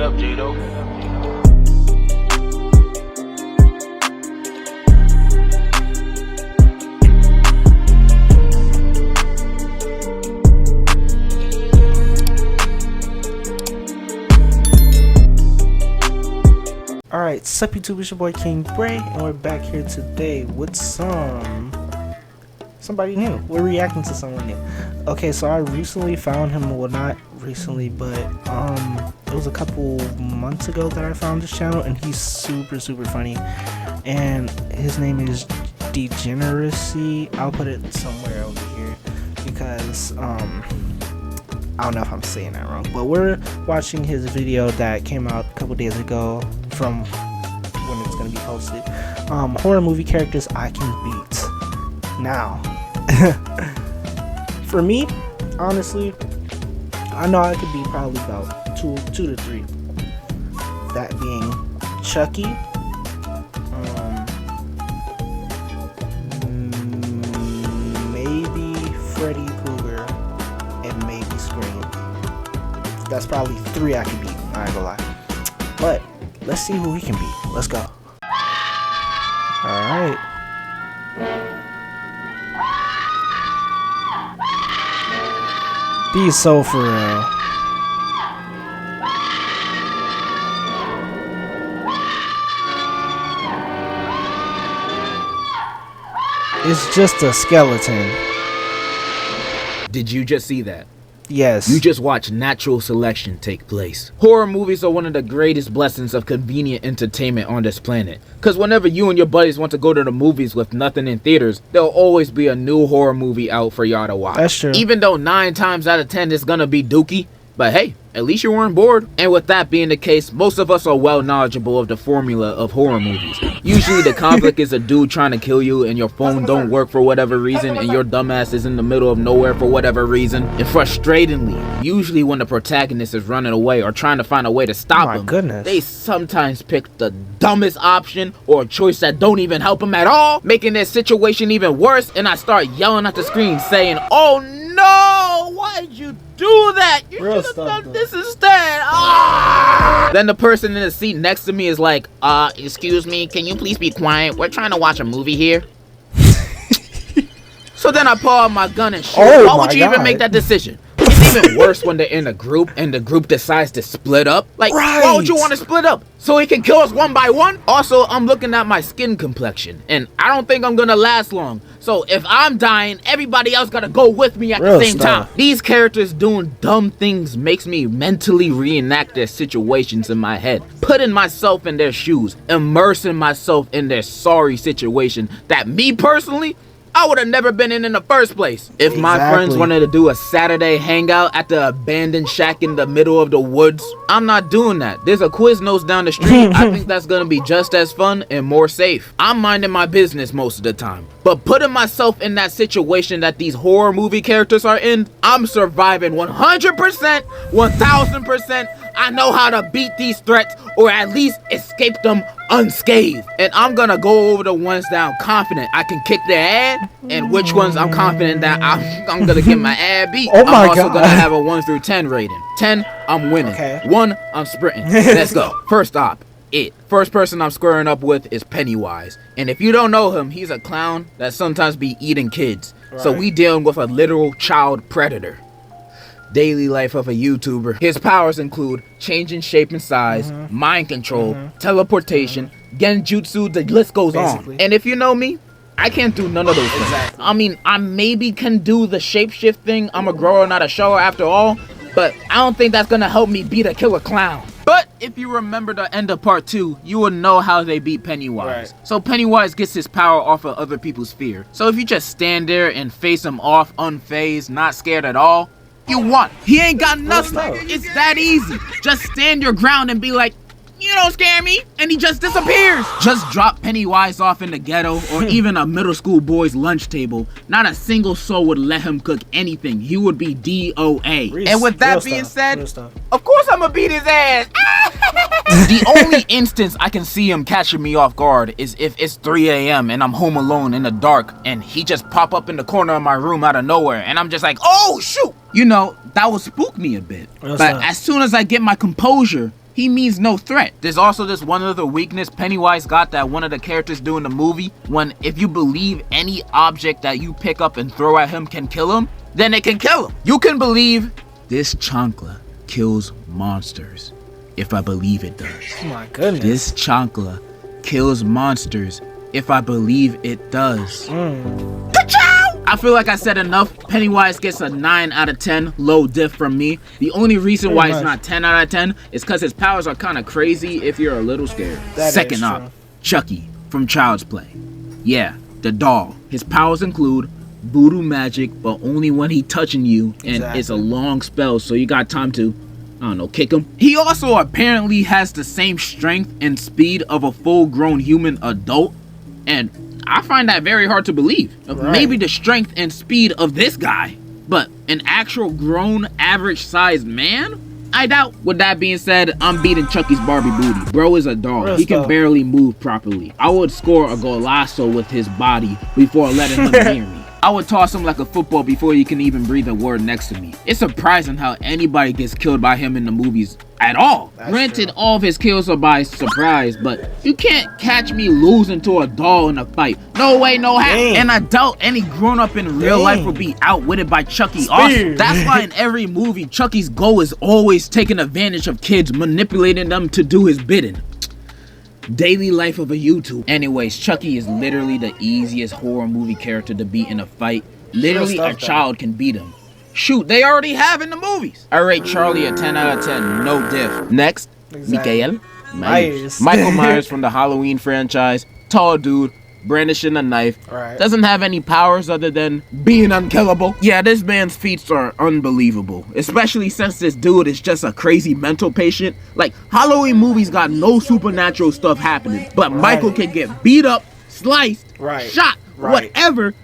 up, Jado? Alright, sup YouTube, it's your boy King Brae, and we're back here today with somebody new. We're reacting to someone new. Okay, so I recently found him, well not recently, but it was a couple months ago that I found this channel, and he's super funny, and his name is Degenerocity. I'll put it somewhere over here because I don't know if I'm saying that wrong, but we're watching his video that came out a couple days ago from when it's going to be posted. Horror movie characters I can beat. Now, for me, honestly, I know I could beat probably about two to three. That being Chucky, maybe Freddy Krueger, and maybe Scream. That's probably three I can beat, I ain't gonna lie. But let's see who he can beat. Let's go. Alright. Be so for real. It's just a skeleton. Did you just see that? Yes. You just watched natural selection take place. Horror movies are one of the greatest blessings of convenient entertainment on this planet. Cause whenever you and your buddies want to go to the movies with nothing in theaters, there'll always be a new horror movie out for y'all to watch. That's true. Even though 9 times out of 10 it's gonna be dookie, but hey, at least you weren't bored. And with that being the case, most of us are well knowledgeable of the formula of horror movies. Usually the conflict is a dude trying to kill you and your phone don't work for whatever reason and your dumbass is in the middle of nowhere for whatever reason. And frustratingly, usually when the protagonist is running away or trying to find a way to stop him, they sometimes pick the dumbest option or a choice that don't even help him at all, making their situation even worse. And I start yelling at the screen saying, "Oh no, why'd you do that? You should have done this instead." Then the person in the seat next to me is like, excuse me, can you please be quiet? We're trying to watch a movie here. So then I pull out my gun and shoot. Why would you even make that decision? It's even worse when they're in a group and the group decides to split up. Like, why would you want to split up? So he can kill us one by one? Also, I'm looking at my skin complexion and I don't think I'm gonna last long. So if I'm dying, everybody else gotta go with me at the same time. These characters doing dumb things makes me mentally reenact their situations in my head, putting myself in their shoes, immersing myself in their sorry situation that me personally, I would have never been in the first place. If my friends wanted to do a Saturday hangout at the abandoned shack in the middle of the woods, I'm not doing that. There's a Quiznos down the street. I think that's gonna be just as fun and more safe. I'm minding my business most of the time. But putting myself in that situation that these horror movie characters are in, I'm surviving 100%, 1000%. I know how to beat these threats or at least escape them unscathed. And I'm gonna go over the ones that I'm confident I can kick their ass and which ones I'm confident that I'm gonna get my ass beat. I'm also gonna have a 1 through 10 rating. 10, I'm winning. 1, I'm sprinting. Let's go. First stop, it. First person I'm squaring up with is Pennywise. And if you don't know him, he's a clown that sometimes be eating kids. So we dealing with a literal child predator. Daily life of a YouTuber. His powers include changing shape and size, mind control, teleportation, genjutsu, the list goes on. And if you know me, I can't do none of those things. I mean, I maybe can do the shapeshift thing. I'm a grower, not a shower after all. But I don't think that's gonna help me beat a killer clown. But if you remember the end of part 2, you will know how they beat Pennywise. So Pennywise gets his power off of other people's fear. So if you just stand there and face him off unfazed, not scared at all, you won. He ain't got nothing. It's that easy. Just stand your ground and be like, you don't scare me, and he just disappears. Just drop Pennywise off in the ghetto or even a middle school boy's lunch table. Not a single soul would let him cook anything. He would be DOA. And with that being said, of course I'm gonna beat his ass. The only instance I can see him catching me off guard is if it's 3 a.m. and I'm home alone in the dark and he just pop up in the corner of my room out of nowhere and I'm just like, oh shoot! You know, that would spook me a bit. But as soon as I get my composure, he means no threat. There's also this one other weakness Pennywise got that one of the characters do in the movie, when if you believe any object that you pick up and throw at him can kill him, then it can kill him. You can believe this chancla kills monsters if I believe it does. Oh my goodness. This chancla kills monsters if I believe it does. I feel like I said enough. Pennywise gets a 9 out of 10, low diff from me. The only reason why it's not 10 out of 10 is because his powers are kind of crazy if you're a little scared. Second up, Chucky from Child's Play. Yeah, the doll. His powers include voodoo magic, but only when he touching you, and it's a long spell, so you got time to, I don't know, kick him. He also apparently has the same strength and speed of a full-grown human adult, and I find that very hard to believe. Maybe the strength and speed of this guy, but an actual grown, average-sized man? I doubt. With that being said, I'm beating Chucky's Barbie booty. Bro is a dog. He can barely move properly. I would score a golazo with his body before letting him near me. I would toss him like a football before he can even breathe a word next to me. It's surprising how anybody gets killed by him in the movies at all. Granted, all of his kills are by surprise, but you can't catch me losing to a doll in a fight. No way, no how. And I doubt any grown-up in real life will be outwitted by Chucky. Also, that's why in every movie, Chucky's goal is always taking advantage of kids, manipulating them to do his bidding. Daily life of a YouTube. Anyways, Chucky is literally the easiest horror movie character to beat in a fight. Literally, a child can beat him. Shoot, they already have in the movies. I rate Charlie a 10 out of 10, no diff. Next, Michael Myers. Michael Myers from the Halloween franchise. Tall dude, brandishing a knife. Doesn't have any powers other than being unkillable. Yeah, this man's feats are unbelievable, especially since this dude is just a crazy mental patient. Like, Halloween movies got no supernatural stuff happening, but Michael can get beat up, sliced, shot, whatever.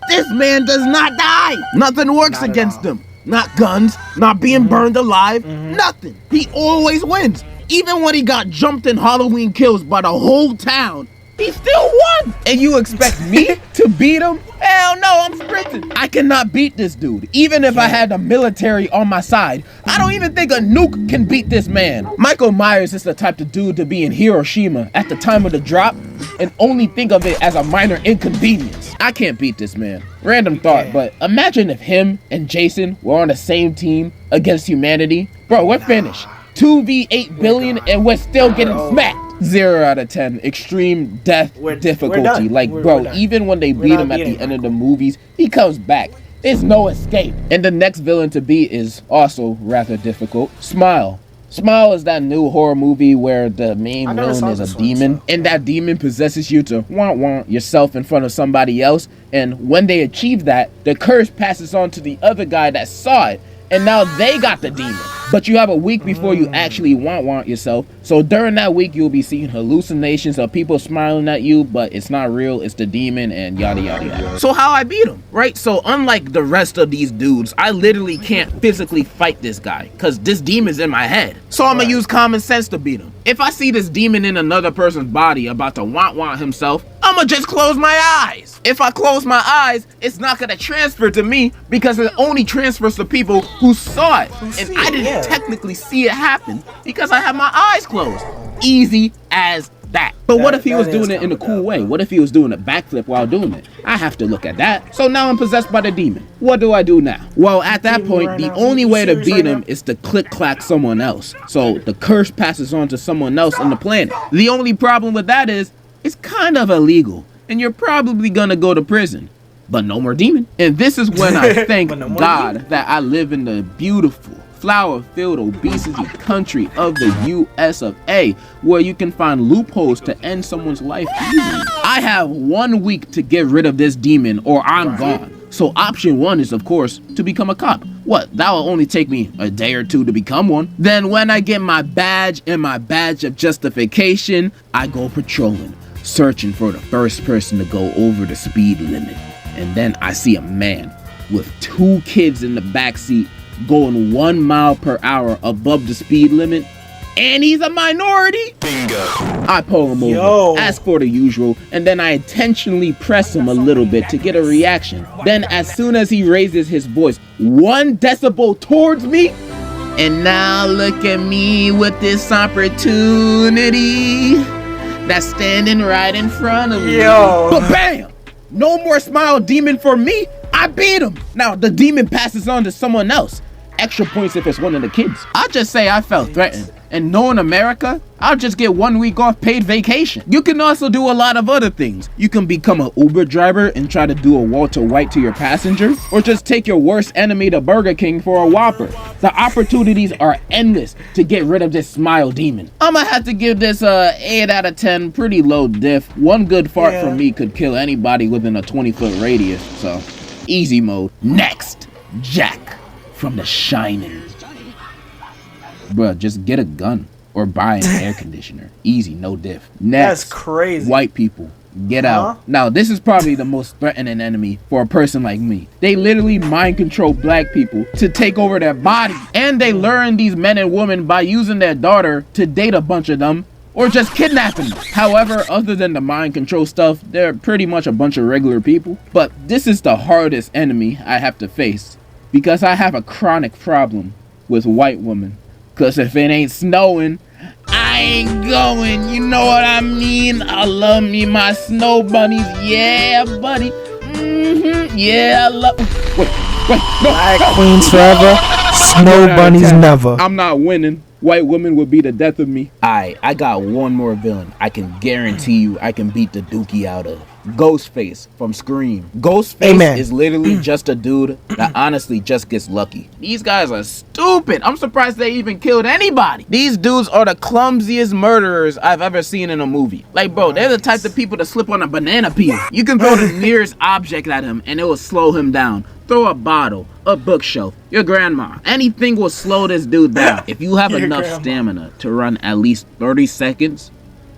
This man does not die. Nothing works against him. Not guns, not being burned alive, nothing. He always wins. Even when he got jumped in Halloween Kills by the whole town, he still won! And you expect me to beat him? Hell no, I'm sprinting. I cannot beat this dude. Even if I had the military on my side, I don't even think a nuke can beat this man. Michael Myers is the type of dude to be in Hiroshima at the time of the drop and only think of it as a minor inconvenience. I can't beat this man. Random thought, but imagine if him and Jason were on the same team against humanity. Bro, we're finished. 2v8 billion and we're still getting smacked. 0 out of 10. Extreme death difficulty. Like, bro, even when they beat him at the end of the movies, he comes back. There's no escape. And the next villain to beat is also rather difficult. Smile. Smile is that new horror movie where the main villain is a demon, and that demon possesses you to want yourself in front of somebody else, and when they achieve that, the curse passes on to the other guy that saw it, and now they got the demon. But you have a week before you actually want yourself. So during that week, you'll be seeing hallucinations of people smiling at you, but it's not real. It's the demon and yada, yada, yada. So how I beat him, right? So unlike the rest of these dudes, I literally can't physically fight this guy because this demon's in my head. So I'm going to use common sense to beat him. If I see this demon in another person's body about to want himself, I'm going to just close my eyes. If I close my eyes, it's not going to transfer to me because it only transfers to people who saw it. And I didn't technically see it happen because I had my eyes closed. Easy as that. But what if he was doing it in a cool way? What if he was doing a backflip while doing it? I have to look at that. So now I'm possessed by the demon. What do I do now? Well, at that point, the only way to beat him is to click-clack someone else. So the curse passes on to someone else on the planet. The only problem with that is, it's kind of illegal, and you're probably gonna go to prison. But no more demon. And this is when I thank God that I live in the beautiful, flower-filled obesity country of the US of A, where you can find loopholes to end someone's life easily. I have 1 week to get rid of this demon or I'm gone. So option 1 is, of course, to become a cop. What, that will only take me a day or 2 to become one. Then when I get my badge and my badge of justification, I go patrolling, searching for the first person to go over the speed limit. And then I see a man with 2 kids in the backseat going 1 mile per hour above the speed limit, and he's a minority. Bingo. I pull him over, ask for the usual, and then I intentionally press him a little bit to get a reaction. Then as soon as he raises his voice 1 decibel towards me, And now look at me with this opportunity that's standing right in front of me. But bam! No more smile demon for me. I beat him. Now the demon passes on to someone else. Extra points if it's one of the kids. I'll just say I felt threatened. And knowing America, I'll just get 1 week off paid vacation. You can also do a lot of other things. You can become an Uber driver and try to do a Walter White to your passenger, or just take your worst enemy to Burger King for a Whopper. The opportunities are endless to get rid of this smile demon. I'ma have to give this a 8 out of 10, pretty low diff. One good fart from me could kill anybody within a 20-foot radius, so easy mode. Next, Jack from The Shining. Bruh, just get a gun or buy an air conditioner. Easy, no diff. Next, that's crazy. White people, get out. Now, this is probably the most threatening enemy for a person like me. They literally mind control black people to take over their body. And they learn these men and women by using their daughter to date a bunch of them or just kidnapping them. However, other than the mind control stuff, they're pretty much a bunch of regular people. But this is the hardest enemy I have to face because I have a chronic problem with white women. Cause if it ain't snowing, I ain't going, you know what I mean? I love me my snow bunnies, yeah buddy, yeah I love, wait, no. Black queens forever, snow bunnies never. I'm not winning. White women would be the death of me. I got one more villain I can guarantee you I can beat the dookie out of. Ghostface from Scream. Ghostface is literally just a dude that honestly just gets lucky. These guys are stupid. I'm surprised they even killed anybody. These dudes are the clumsiest murderers I've ever seen in a movie. Like, bro, they're the type of people to slip on a banana peel. You can throw the nearest object at him and it will slow him down. Throw a bottle, a bookshelf, your grandma. Anything will slow this dude down. If you have enough stamina to run at least 30 seconds,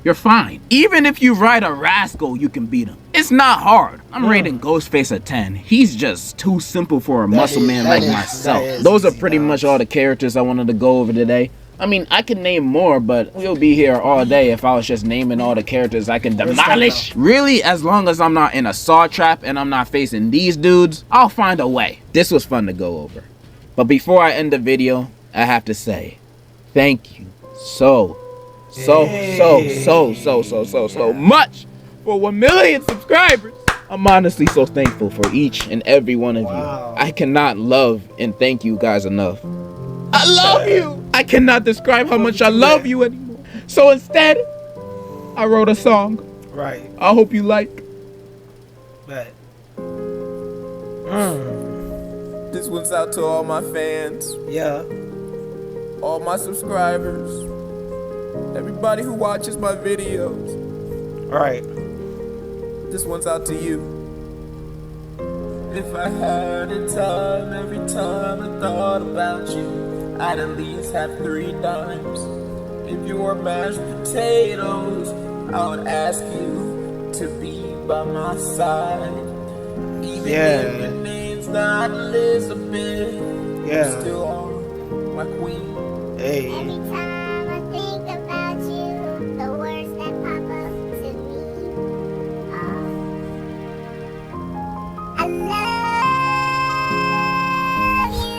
you're fine. Even if you ride a rascal, you can beat him. It's not hard. I'm rating Ghostface a 10. He's just too simple for a muscle man like myself. Those are pretty much all the characters I wanted to go over today. I mean, I can name more, but we'll be here all day if I was just naming all the characters I can demolish. Really, as long as I'm not in a saw trap and I'm not facing these dudes, I'll find a way. This was fun to go over. But before I end the video, I have to say, thank you so much for 1 million subscribers. I'm honestly so thankful for each and every one of you. I cannot love and thank you guys enough. I love you. I cannot describe how much I love you anymore. So instead, I wrote a song. Right. I hope you like. But this one's out to all my fans. Yeah. All my subscribers. Everybody who watches my videos. Alright. This one's out to you. If I had a time, every time I thought about you, I'd at least have 3 dimes. If you were mashed potatoes, I would ask you to be by my side. Even if your name's not Elizabeth, you still are my queen. Hey. Every time I think about you, the words that pop up to me are I love you.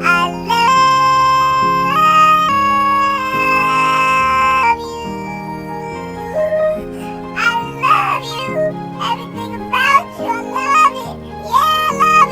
I love you. Everything about you, I love it. Yeah, I love it.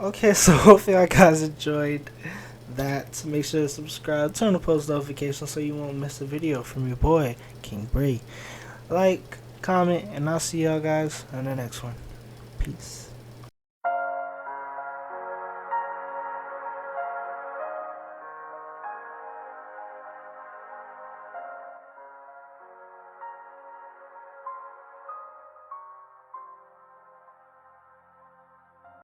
Okay, so hopefully you guys enjoyed that. Make sure to subscribe, turn on post notifications so you won't miss a video from your boy, King Brae. Like, comment, and I'll see y'all guys on the next one. Peace.